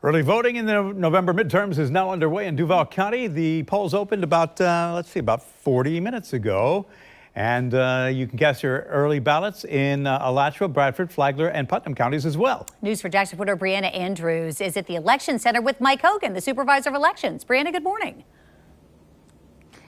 Early voting in the November midterms is now underway in Duval County. The polls opened about, about 40 minutes ago. And you can cast your early ballots in Alachua, Bradford, Flagler, and Putnam counties as well. News for Jackson reporter Brianna Andrews is at the Election Center with Mike Hogan, the supervisor of elections. Brianna, good morning.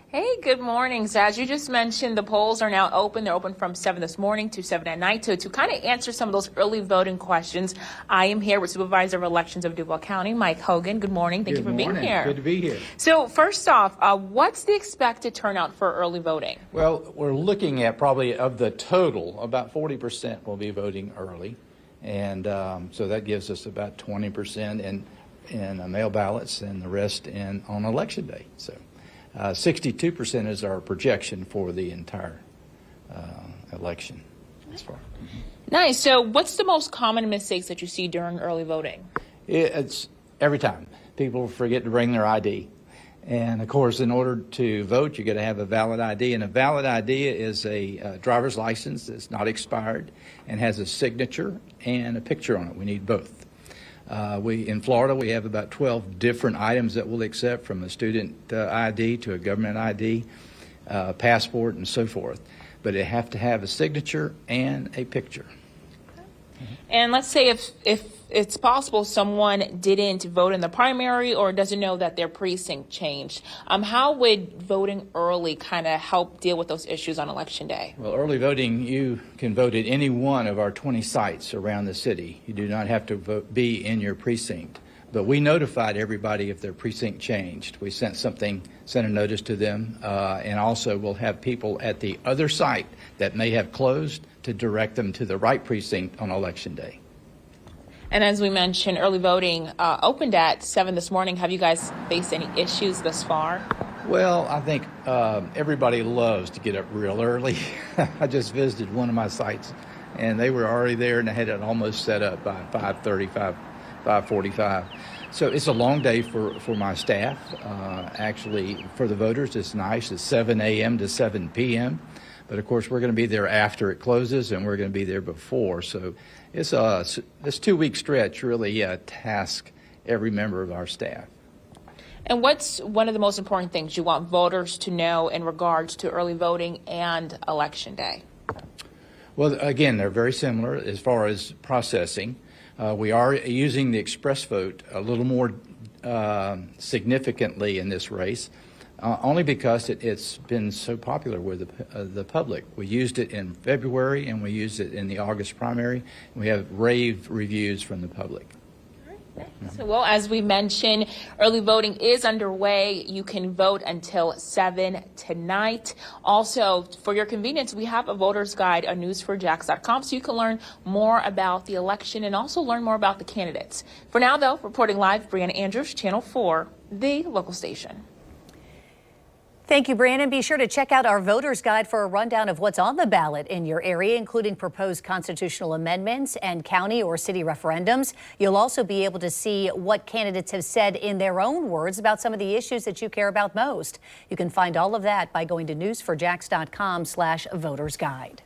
Hey, good morning. So as you just mentioned, the polls are now open. They're open from 7 this morning to 7 at night. To kind of answer some of those early voting questions, I am here with Supervisor of Elections of Duval County, Mike Hogan. Good morning. Thank you for being here. Good to be here. So first off, what's the expected turnout for early voting? Well, we're looking at probably of the total, about 40% will be voting early. And so that gives us about 20% in mail ballots and the rest on election day. So 62% is our projection for the entire election. As far. Nice. So what's the most common mistakes that you see during early voting? It's every time. People forget to bring their ID. And of course, in order to vote, you got to have a valid ID. And a valid ID is a driver's license that's not expired and has a signature and a picture on it. We need both. In Florida, we have about 12 different items that we'll accept, from a student ID to a government ID, passport, and so forth. But it have to have a signature and a picture. And let's say if it's possible someone didn't vote in the primary or doesn't know that their precinct changed, how would voting early kind of help deal with those issues on election day? Well, early voting, you can vote at any one of our 20 sites around the city. You do not have to be in your precinct. But we notified everybody if their precinct changed. We sent a notice to them, and also we'll have people at the other site that may have closed to direct them to the right precinct on election day. And as we mentioned, early voting opened at 7 this morning. Have you guys faced any issues thus far? Well, I think everybody loves to get up real early. I just visited one of my sites, and they were already there, and they had it almost set up by 5:35, 5:45. So it's a long day for my staff. Actually, for the voters, it's nice. It's 7 a.m. to 7 p.m. But of course, we're going to be there after it closes, and we're going to be there before. So it's this 2-week stretch really task every member of our staff. And what's one of the most important things you want voters to know in regards to early voting and election day? Well, again, they're very similar as far as processing. We are using the express vote a little more significantly in this race. Only because it's been so popular with the public. We used it in February, and we used it in the August primary. We have rave reviews from the public. So, well, as we mentioned, early voting is underway. You can vote until 7 tonight. Also, for your convenience, we have a voter's guide on news4jax.com, so you can learn more about the election and also learn more about the candidates. For now, though, reporting live, Brianna Andrews, Channel 4, the local station. Thank you, Brandon. Be sure to check out our voter's guide for a rundown of what's on the ballot in your area, including proposed constitutional amendments and county or city referendums. You'll also be able to see what candidates have said in their own words about some of the issues that you care about most. You can find all of that by going to news4jax.com/voter's guide.